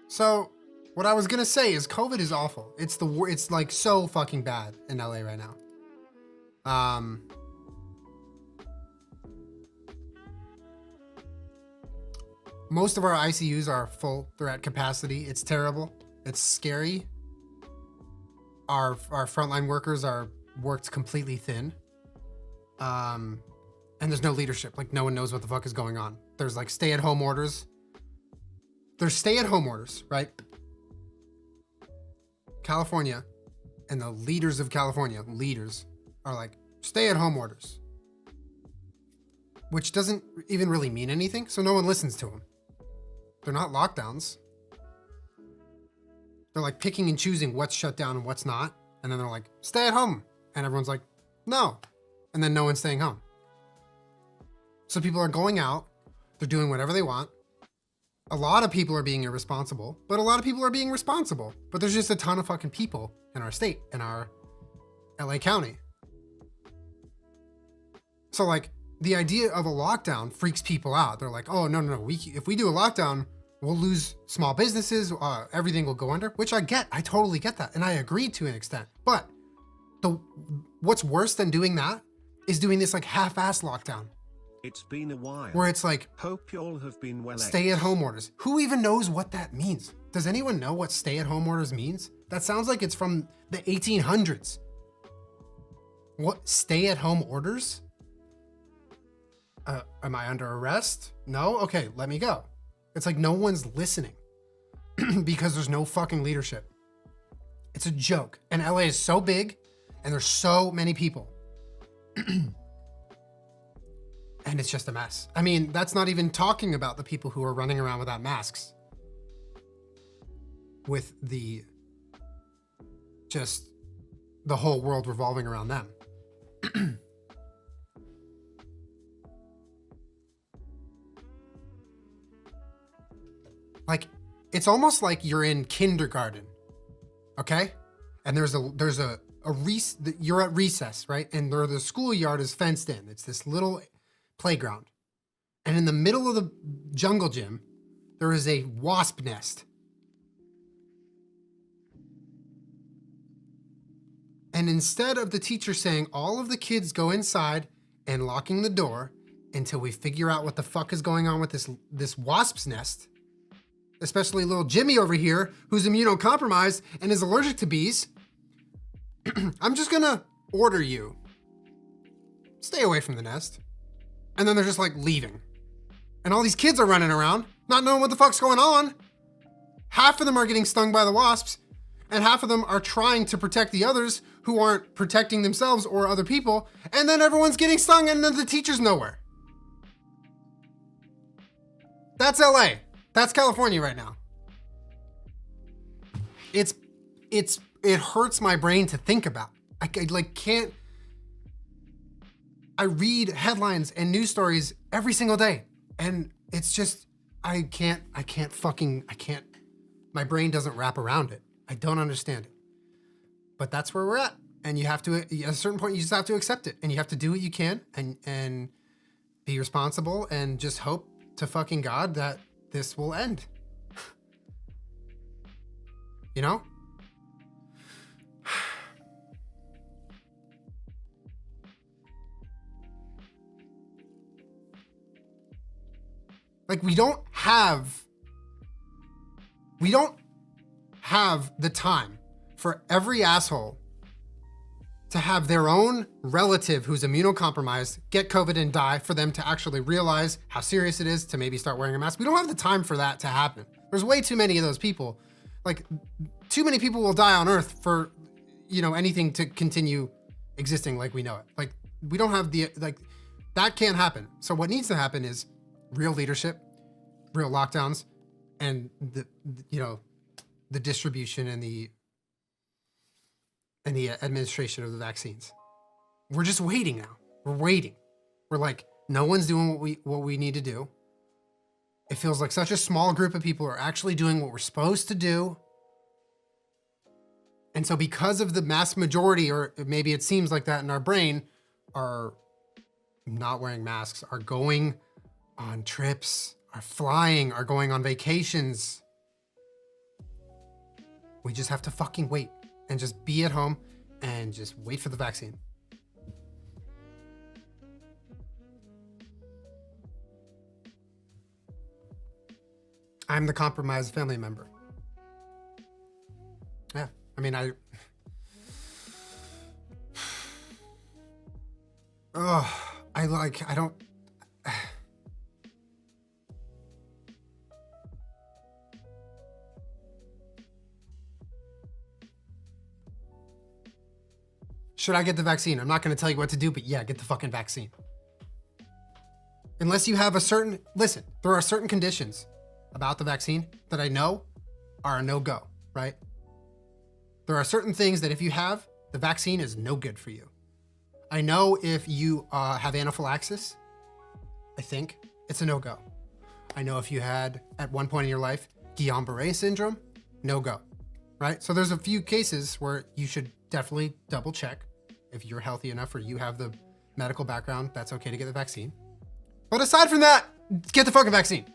So what I was gonna say is COVID is awful. It's like so fucking bad in LA right now. Most of our ICUs are full. They're at capacity. It's terrible. It's scary. Our frontline workers are worked completely thin. And there's no leadership. Like, no one knows what the fuck is going on. There's like stay-at-home orders. There's stay-at-home orders, right? California and the leaders of California, are like stay-at-home orders, which doesn't even really mean anything. So no one listens to them. They're not lockdowns. They're like picking and choosing what's shut down and what's not. And then they're like, stay at home. And everyone's like, no. And then no one's staying home. So people are going out. They're doing whatever they want. A lot of people are being irresponsible, but a lot of people are being responsible. But there's just a ton of fucking people in our state, in our LA County. So like the idea of a lockdown freaks people out. They're like, oh, no. If we do a lockdown, we'll lose small businesses. Everything will go under, which I get. I totally get that. And I agree to an extent. But what's worse than doing that is doing this like half-ass lockdown. It's been a while. Where it's like, hope you all have been well. Stay-at-home orders. Who even knows what that means? Does anyone know what stay-at-home orders means? That sounds like it's from the 1800s. What, stay-at-home orders? Am I under arrest? No? Okay, let me go. It's like no one's listening because there's no fucking leadership. It's a joke. And LA is so big and there's so many people. And it's just a mess. I mean, that's not even talking about the people who are running around without masks. With just the whole world revolving around them. Like, it's almost like you're in kindergarten, okay? And you're at recess, right? And the schoolyard is fenced in. It's this little playground. And in the middle of the jungle gym, there is a wasp nest. And instead of the teacher saying, all of the kids go inside and locking the door until we figure out what the fuck is going on with this wasp's nest, especially little Jimmy over here, who's immunocompromised and is allergic to bees, I'm just gonna order you, stay away from the nest. And then they're just like leaving. And all these kids are running around, not knowing what the fuck's going on. Half of them are getting stung by the wasps, and half of them are trying to protect the others who aren't protecting themselves or other people. And then everyone's getting stung and then the teacher's nowhere. That's LA. That's California right now. It hurts my brain to think about. I can't. I read headlines and news stories every single day, and it's just I can't. My brain doesn't wrap around it. I don't understand it. But that's where we're at, and you have to. At a certain point, you just have to accept it, and you have to do what you can, and be responsible, and just hope to fucking God that this will end. You know? Like, we don't have the time for every asshole to have their own relative who's immunocompromised get COVID and die for them to actually realize how serious it is to maybe start wearing a mask. We don't have the time for that to happen. There's way too many of those people. Like, too many people will die on Earth for, anything to continue existing like we know it. Like, we don't have that can't happen. So what needs to happen is real leadership, real lockdowns, and the distribution and the administration of the vaccines. We're just waiting now. We're waiting. We're like, no one's doing what we need to do. It feels like such a small group of people are actually doing what we're supposed to do. And so because of the mass majority, or maybe it seems like that in our brain, are not wearing masks, are going on trips, are flying, are going on vacations, We just have to fucking wait and just be at home and just wait for the vaccine. I'm the compromised family member. Yeah, I mean, I don't. Should I get the vaccine? I'm not going to tell you what to do, but yeah, get the fucking vaccine. Unless you have listen, there are certain conditions about the vaccine that I know are a no-go, right? There are certain things that if you have, the vaccine is no good for you. I know if you have anaphylaxis, I think it's a no-go. I know if you had, at one point in your life, Guillain-Barré syndrome, no-go, right? So there's a few cases where you should definitely double check if you're healthy enough or you have the medical background, that's okay to get the vaccine. But aside from that, get the fucking vaccine.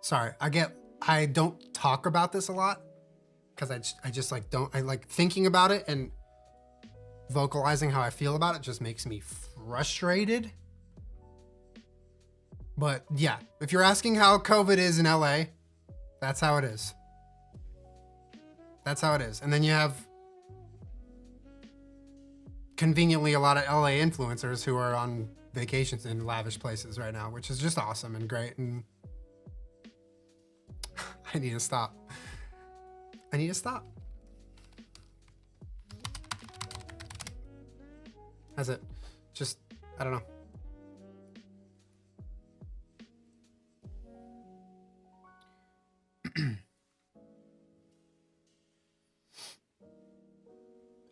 Sorry, I don't talk about this a lot because I just like don't, I like thinking about it and vocalizing how I feel about it just makes me frustrated. But yeah, if you're asking how COVID is in LA, that's how it is. That's how it is. And then you have conveniently a lot of LA influencers who are on vacations in lavish places right now, which is just awesome and great. And I need to stop. I need to stop. That's it. Just, I don't know.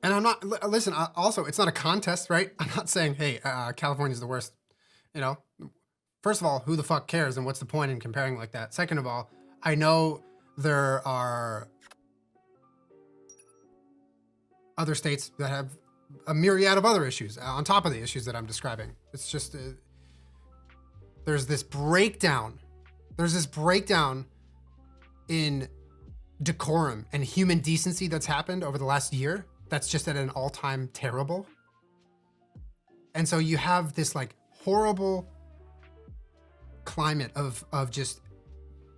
And I'm not, listen, also, it's not a contest, right? I'm not saying, hey, California's the worst. You know, first of all, who the fuck cares and what's the point in comparing like that? Second of all, I know there are other states that have a myriad of other issues on top of the issues that I'm describing. It's just, there's this breakdown. There's this breakdown in decorum and human decency that's happened over the last year. That's just at an all-time terrible. And so you have this like horrible climate of just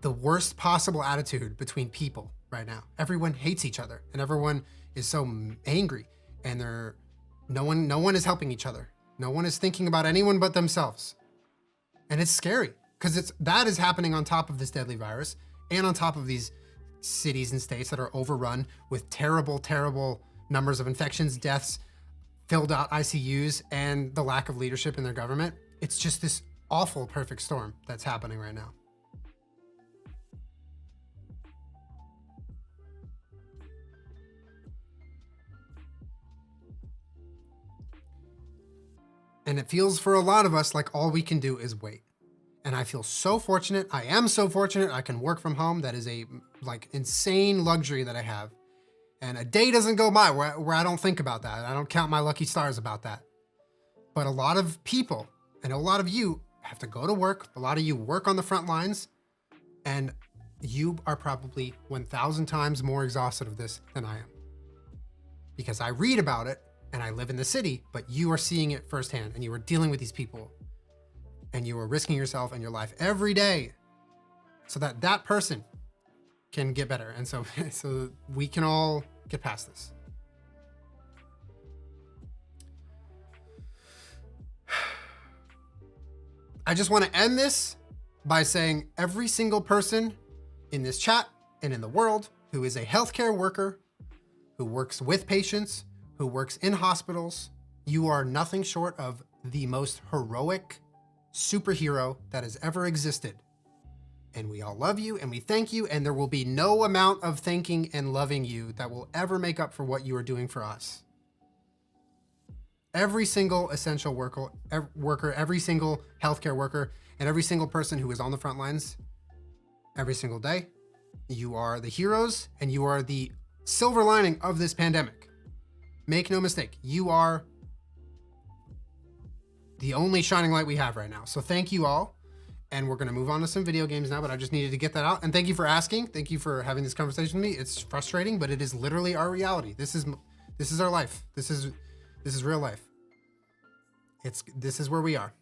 the worst possible attitude between people right now. Everyone hates each other and everyone is so angry and no one is helping each other. No one is thinking about anyone but themselves. And it's scary because that is happening on top of this deadly virus and on top of these cities and states that are overrun with terrible, terrible numbers of infections, deaths, filled out ICUs, and the lack of leadership in their government. It's just this awful perfect storm that's happening right now. And it feels for a lot of us like all we can do is wait. And I feel so fortunate. I am so fortunate. I can work from home. That is a like insane luxury that I have. And a day doesn't go by where I don't think about that. I don't count my lucky stars about that. But a lot of people, and a lot of you have to go to work. A lot of you work on the front lines, and you are probably 1,000 times more exhausted of this than I am. Because I read about it, and I live in the city, but you are seeing it firsthand, and you are dealing with these people, and you are risking yourself and your life every day so that that person can get better. And so we can all get past this. I just want to end this by saying every single person in this chat and in the world who is a healthcare worker, who works with patients, who works in hospitals, you are nothing short of the most heroic superhero that has ever existed. And we all love you and we thank you, and there will be no amount of thanking and loving you that will ever make up for what you are doing for us. Every single essential worker, every single healthcare worker, and every single person who is on the front lines every single day, you are the heroes and you are the silver lining of this pandemic. Make no mistake, you are the only shining light we have right now. So thank you all. And we're gonna move on to some video games now, but I just needed to get that out. And thank you for asking. Thank you for having this conversation with me. It's frustrating, but it is literally our reality. This is our life. This is real life. This is where we are.